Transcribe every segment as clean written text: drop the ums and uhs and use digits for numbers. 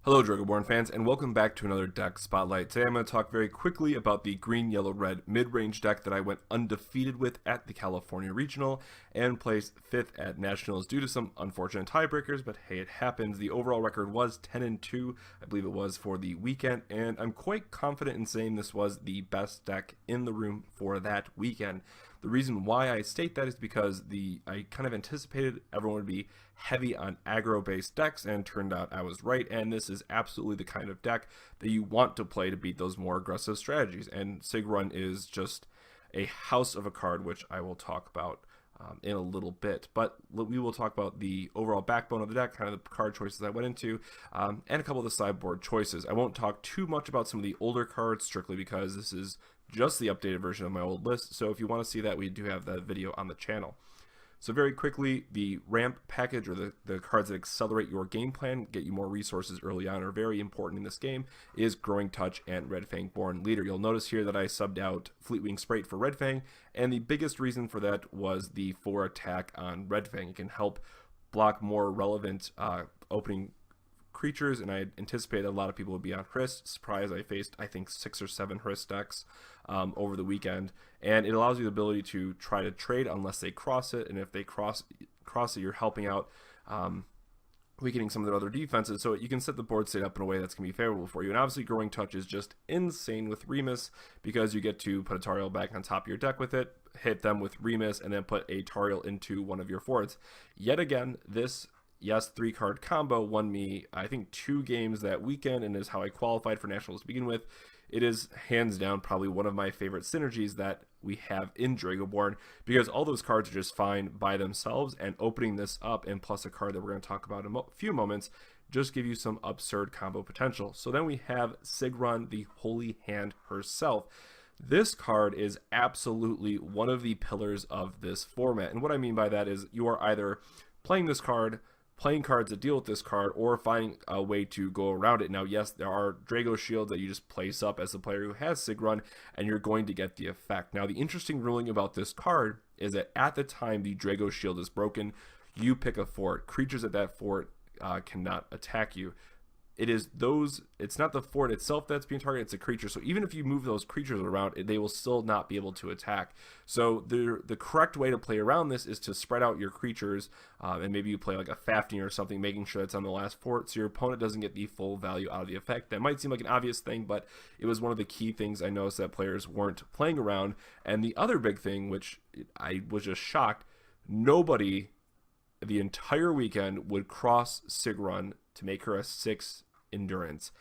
Hello Dragoborne fans, and welcome back to another deck spotlight. Today I'm going to talk very quickly about the green, yellow, red mid-range deck that I went undefeated with at the California Regional and placed 5th at Nationals due to some unfortunate tiebreakers, but hey, it happens. The overall record was 10-2, I believe it was for the weekend, and I'm quite confident in saying this was the best deck in the room for that weekend. The reason why I state that is because I kind of anticipated everyone would be heavy on aggro-based decks, and turned out I was right, and this is absolutely the kind of deck that you want to play to beat those more aggressive strategies, and Sigrun is just a house of a card, which I will talk about in a little bit. But we will talk about the overall backbone of the deck, kind of the card choices I went into, and a couple of the sideboard choices. I won't talk too much about some of the older cards, strictly because this is just the updated version of my old list, so if you want to see that, we do have that video on the channel. So very quickly, the ramp package, or the cards that accelerate your game plan, get you more resources early on, are very important in this game, is Growing Touch and Redfang Born Leader. You'll notice here that I subbed out Fleetwing Sprite for Redfang, and the biggest reason for that was the 4 attack on Redfang. It can help block more relevant opening creatures, and I anticipated a lot of people would be on Hrist. Surprise, I faced I think 6 or 7 Hrist decks over the weekend, and it allows you the ability to try to trade unless they cross it, and if they cross it, you're helping out weakening some of their other defenses, so you can set the board state up in a way that's going to be favorable for you. And obviously Growing Touch is just insane with Remus, because you get to put a Tariel back on top of your deck with it, hit them with Remus, and then put a Tariel into one of your forts. Yet again, this 3-card combo won me, I think, 2 games that weekend, and is how I qualified for Nationals to begin with. It is hands down probably one of my favorite synergies that we have in Dragoborne, because all those cards are just fine by themselves, and opening this up, and plus a card that we're going to talk about in a few moments, just give you some absurd combo potential. So then we have Sigrun, the Holy Hand herself. This card is absolutely one of the pillars of this format, and what I mean by that is you are either playing this card, playing cards that deal with this card, or finding a way to go around it. Now, yes, there are Drago shields that you just place up as the player who has Sigrun, and you're going to get the effect. Now, the interesting ruling about this card is that at the time the Drago shield is broken, you pick a fort. Creatures at that fort cannot attack you. It's not the fort itself that's being targeted, it's a creature. So even if you move those creatures around, they will still not be able to attack. So the correct way to play around this is to spread out your creatures, and maybe you play like a Fafneer or something, making sure it's on the last fort, so your opponent doesn't get the full value out of the effect. That might seem like an obvious thing, but it was one of the key things I noticed that players weren't playing around. And the other big thing, which I was just shocked, nobody the entire weekend would cross Sigrun to make her a 6 endurance.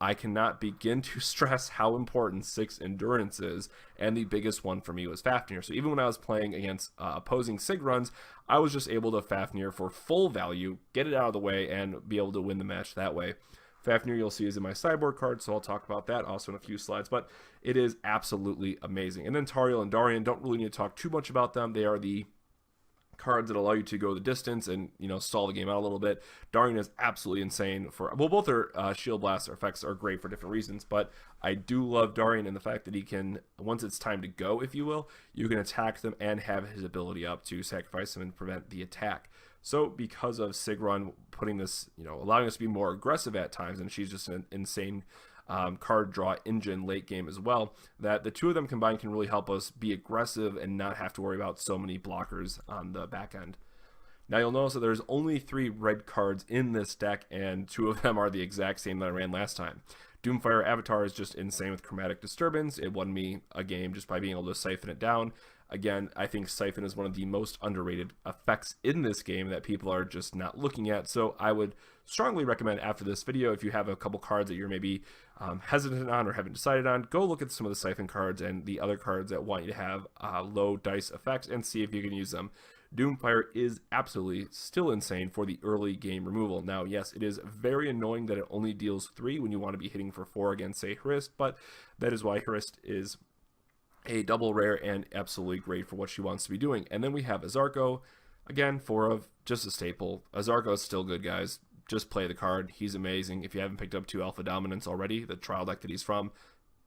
I cannot begin to stress how important 6 endurance is, and the biggest one for me was Fafneer. So even when I was playing against opposing Sigruns, I was just able to Fafneer for full value, get it out of the way, and be able to win the match that way. Fafneer, you'll see, is in my sideboard card, so I'll talk about that also in a few slides, but it is absolutely amazing. And then Tariel and Darion, don't really need to talk too much about them. They are the cards that allow you to go the distance and, stall the game out a little bit. Darion is absolutely insane both their shield blast effects are great for different reasons, but I do love Darion and the fact that he can, once it's time to go, if you will, you can attack them and have his ability up to sacrifice them and prevent the attack. So because of Sigrun putting this, allowing us to be more aggressive at times, and she's just an insane card draw engine late game as well, that the two of them combined can really help us be aggressive and not have to worry about so many blockers on the back end. Now you'll notice that there's only 3 red cards in this deck, and 2 of them are the exact same that I ran last time. Doomfire Avatar is just insane with Chromatic Disturbance. It won me a game just by being able to siphon it down. Again, I think Siphon is one of the most underrated effects in this game that people are just not looking at, so I would strongly recommend after this video, if you have a couple cards that you're maybe hesitant on or haven't decided on, go look at some of the Siphon cards and the other cards that want you to have low dice effects and see if you can use them. Doomfire is absolutely still insane for the early game removal. Now, yes, it is very annoying that it only deals 3 when you want to be hitting for 4 against, say, Hrist, but that is why Hrist is a double rare and absolutely great for what she wants to be doing. And then we have Izarco, again, just a staple. Izarco is still good, guys. Just play the card. He's amazing. If you haven't picked up 2 Alpha Dominants already, the trial deck that he's from,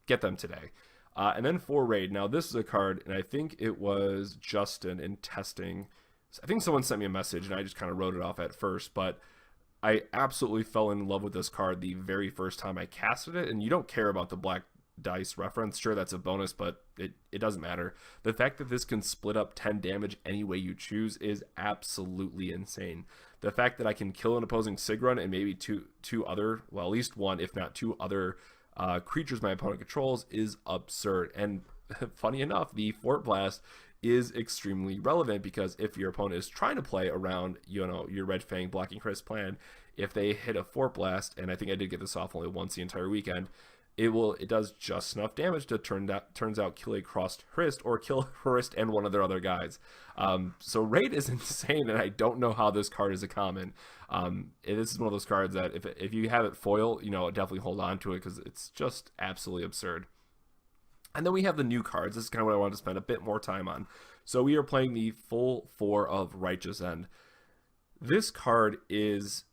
get them today. And then for Raid. Now, this is a card, and I think it was Justin in testing. I think someone sent me a message, and I just kind of wrote it off at first, but I absolutely fell in love with this card the very first time I casted it, and you don't care about the black dice reference. Sure, that's a bonus, but it doesn't matter. The fact that this can split up 10 damage any way you choose is absolutely insane. The fact that I can kill an opposing Sigrun and maybe two other, well, at least one, if not two other creatures my opponent controls is absurd. And funny enough, the Fort Blast is extremely relevant, because if your opponent is trying to play around, you know, your Redfang blocking Chris plan, if they hit a Fort Blast, and I think I did get this off only once the entire weekend, it does just enough damage to turns out kill a crossed Hrist, or kill Hrist and one of their other guys. So Raid is insane, and I don't know how this card is a common. This is one of those cards that if you have it foil, you know, definitely hold on to it, because it's just absolutely absurd. And then we have the new cards. This is kind of what I wanted to spend a bit more time on. So we are playing the full 4 of Righteous End. This card is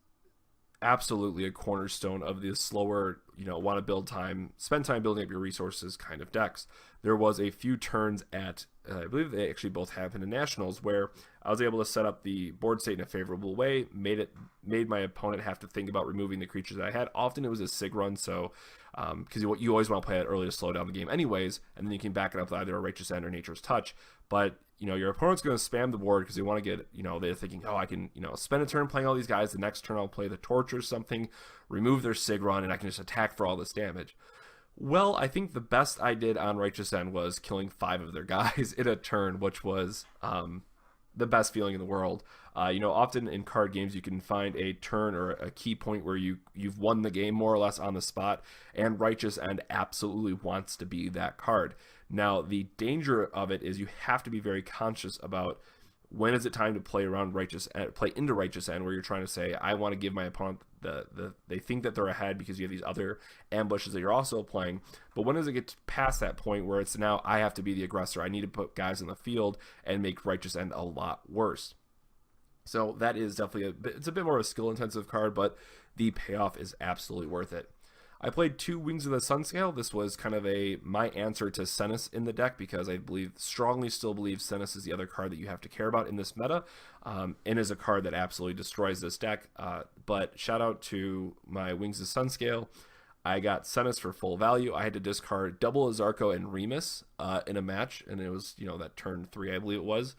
absolutely a cornerstone of the slower, you know, want to build time, spend time building up your resources kind of decks. There was a few turns at, I believe they actually both happened in Nationals, where I was able to set up the board state in a favorable way, made my opponent have to think about removing the creatures that I had. Often it was a Sigrun, so because you always want to play it early to slow down the game anyways, and then you can back it up with either a Righteous End or Nature's Touch. But you know, your opponent's going to spam the board because they want to get, you know, they're thinking, oh, I can, you know, spend a turn playing all these guys. The next turn I'll play the Torch or something, remove their Sigrun, and I can just attack for all this damage. Well, I think the best I did on Righteous End was killing 5 of their guys in a turn, which was the best feeling in the world. You know, often in card games you can find a turn or a key point where you've won the game more or less on the spot, and Righteous End absolutely wants to be that card. Now, the danger of it is you have to be very conscious about when is it time to play around play into Righteous End, where you're trying to say, I want to give my opponent they think that they're ahead because you have these other ambushes that you're also playing. But when does it get past that point where it's now I have to be the aggressor? I need to put guys in the field and make Righteous End a lot worse. So that is definitely it's a bit more of a skill intensive card, but the payoff is absolutely worth it. I played 2 Wings of the Sunscale. This was kind of my answer to Senis in the deck, because I strongly still believe Senis is the other card that you have to care about in this meta, and is a card that absolutely destroys this deck. But shout out to my Wings of Sunscale. I got Senis for full value. I had to discard double Izarco and Remus in a match, and it was, you know, that turn 3, I believe it was.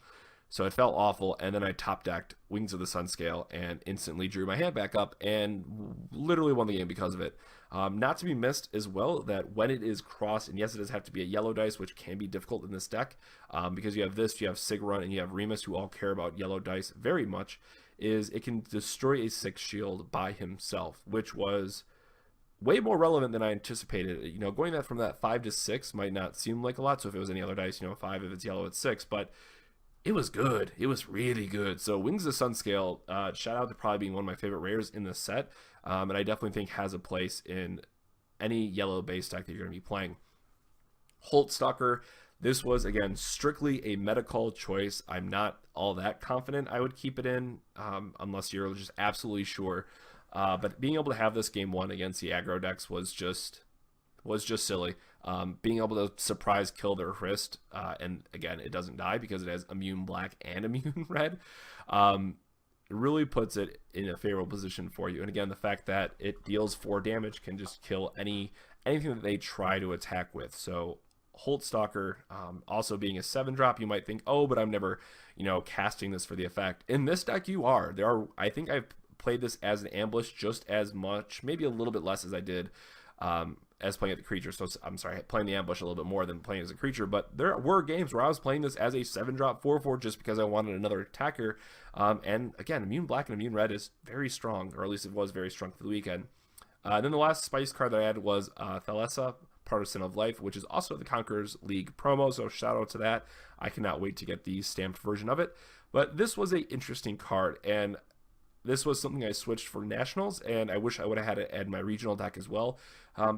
So it felt awful, and then I top decked Wings of the Sunscale and instantly drew my hand back up and literally won the game because of it. Not to be missed as well that when it is crossed, and yes, it does have to be a yellow dice, which can be difficult in this deck, because you have this, you have Sigrun, and you have Remus, who all care about yellow dice very much, is it can destroy a 6 shield by himself, which was way more relevant than I anticipated. You know, going from that 5 to 6 might not seem like a lot, so if it was any other dice, you know, 5, if it's yellow, it's 6, but it was good. It was really good. So Wings of Sunscale, shout out to probably being one of my favorite rares in this set, and I definitely think has a place in any yellow base deck that you're going to be playing. Holt Stalker, this was, again, strictly a meta call choice. I'm not all that confident I would keep it in, unless you're just absolutely sure. But being able to have this game 1 against the aggro decks was just silly. Being able to surprise kill their Hrist, and again, it doesn't die because it has immune black and immune red, it really puts it in a favorable position for you. And again, the fact that it deals 4 damage can just kill anything that they try to attack with. So Holt Stalker, also being a 7-drop, you might think, oh, but I'm never, you know, casting this for the effect. In this deck, you are. I think I've played this as an ambush just as much, maybe a little bit less as I did as playing at the creature. So I'm sorry, playing the ambush a little bit more than playing as a creature, but there were games where I was playing this as a 7-drop 4/4 just because I wanted another attacker. And again, immune black and immune red is very strong, or at least it was very strong for the weekend. Then the last spice card that I had was Thalessa, Partisan of Life, which is also the Conquerors League promo, so shout out to that. I cannot wait to get the stamped version of it. But this was an interesting card, and this was something I switched for Nationals, and I wish I would have had it in my regional deck as well.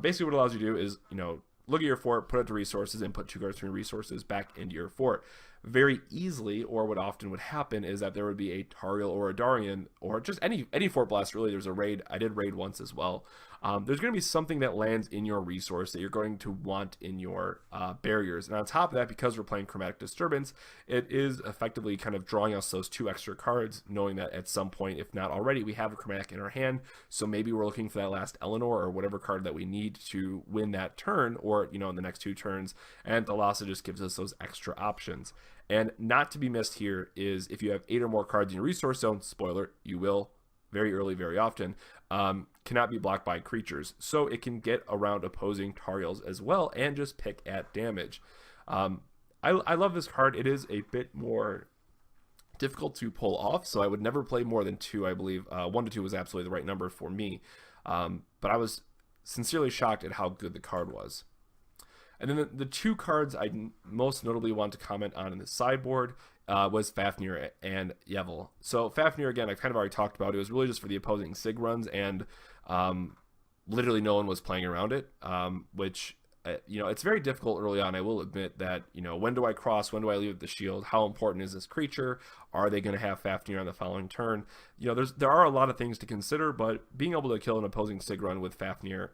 Basically what it allows you to do is, you know, look at your fort, put it to resources, and put 2 cards from your resources back into your fort. very easily, or what often would happen is that there would be a Tariel or a Darion, or just any Fort Blast really. There's a raid, I did raid once as well. There's going to be something that lands in your resource that you're going to want in your barriers. And on top of that, because we're playing Chromatic Disturbance, it is effectively kind of drawing us those 2 extra cards, knowing that at some point, if not already, we have a Chromatic in our hand. So maybe we're looking for that last Eleanor or whatever card that we need to win that turn, or, you know, in the next 2 turns. And Thalessa just gives us those extra options. And not to be missed here is if you have 8 or more cards in your resource zone, spoiler, you will very early, very often, cannot be blocked by creatures. So it can get around opposing Tariels as well and just pick at damage. I love this card. It is a bit more difficult to pull off, so I would never play more than 2, I believe. 1 to 2 was absolutely the right number for me. But I was sincerely shocked at how good the card was. And then the 2 cards I most notably want to comment on in the sideboard was Fafneer and Yvel. So Fafneer, again, I kind of already talked about. It was really just for the opposing Sigruns, and literally no one was playing around it, which, you know, it's very difficult early on. I will admit that, you know, when do I cross? When do I leave with the shield? How important is this creature? Are they going to have Fafneer on the following turn? You know, there are a lot of things to consider, but being able to kill an opposing Sigrun with Fafneer,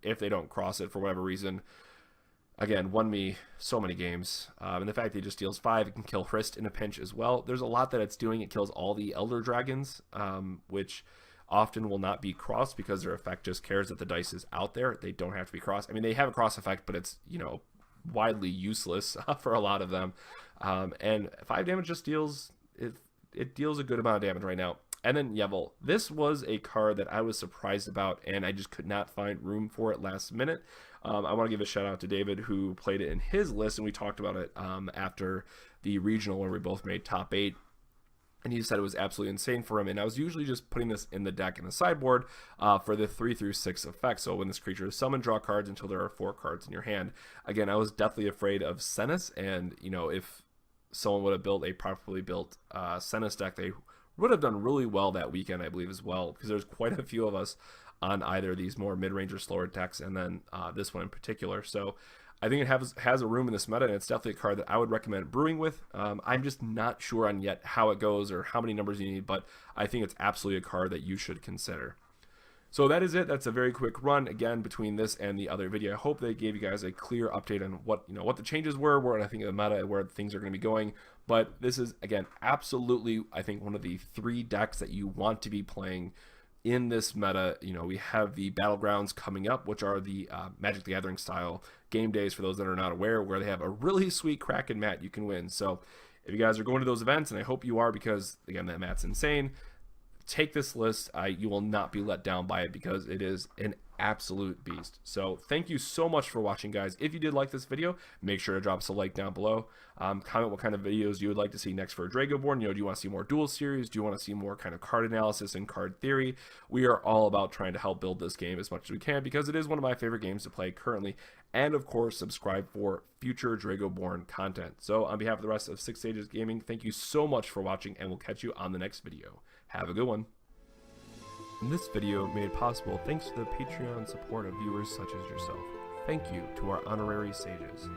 if they don't cross it for whatever reason, again, won me so many games. And the fact that it just deals 5, it can kill Hrist in a pinch as well. There's a lot that it's doing. It kills all the Elder Dragons, which often will not be crossed because their effect just cares that the dice is out there. They don't have to be crossed. I mean, they have a cross effect, but it's, you know, widely useless for a lot of them. And 5 damage just deals, it deals a good amount of damage right now. And then Yvel. This was a card that I was surprised about, and I just could not find room for it last minute. I want to give a shout out to David, who played it in his list, and we talked about it after the regional where we both made top 8. And he said it was absolutely insane for him. And I was usually just putting this in the deck in the sideboard for the 3 through 6 effect. So when this creature is summoned, draw cards until there are 4 cards in your hand. Again, I was deathly afraid of Senis, and, you know, if someone would have built a properly built Senis deck, they would have done really well that weekend, I believe, as well, because there's quite a few of us on either these more mid-range or slower decks, and then this one in particular. So I think it has a room in this meta, and it's definitely a card that I would recommend brewing with. I'm just not sure on yet how it goes or how many numbers you need, but I think it's absolutely a card that you should consider. So that is it. That's a very quick run, again, between this and the other video. I hope they gave you guys a clear update on what the changes were, where I think the meta, where things are going to be going. But this is, again, absolutely, I think, one of the 3 decks that you want to be playing in this meta. You know, we have the Battlegrounds coming up, which are the Magic the Gathering style game days, for those that are not aware, where they have a really sweet Kraken mat you can win. So if you guys are going to those events, and I hope you are, because, again, that mat's insane, take this list. You will not be let down by it, because it is an absolute beast. So thank you so much for watching, guys. If you did like this video, make sure to drop us a like down below. Comment what kind of videos you would like to see next for Dragoborne. You know, do you want to see more duel series? Do you want to see more kind of card analysis and card theory? We are all about trying to help build this game as much as we can, because it is one of my favorite games to play currently. And of course, subscribe for future Dragoborne content. So on behalf of the rest of 6 Stages Gaming, thank you so much for watching, and we'll catch you on the next video. Have a good one. This video made possible thanks to the Patreon support of viewers such as yourself. Thank you to our honorary sages.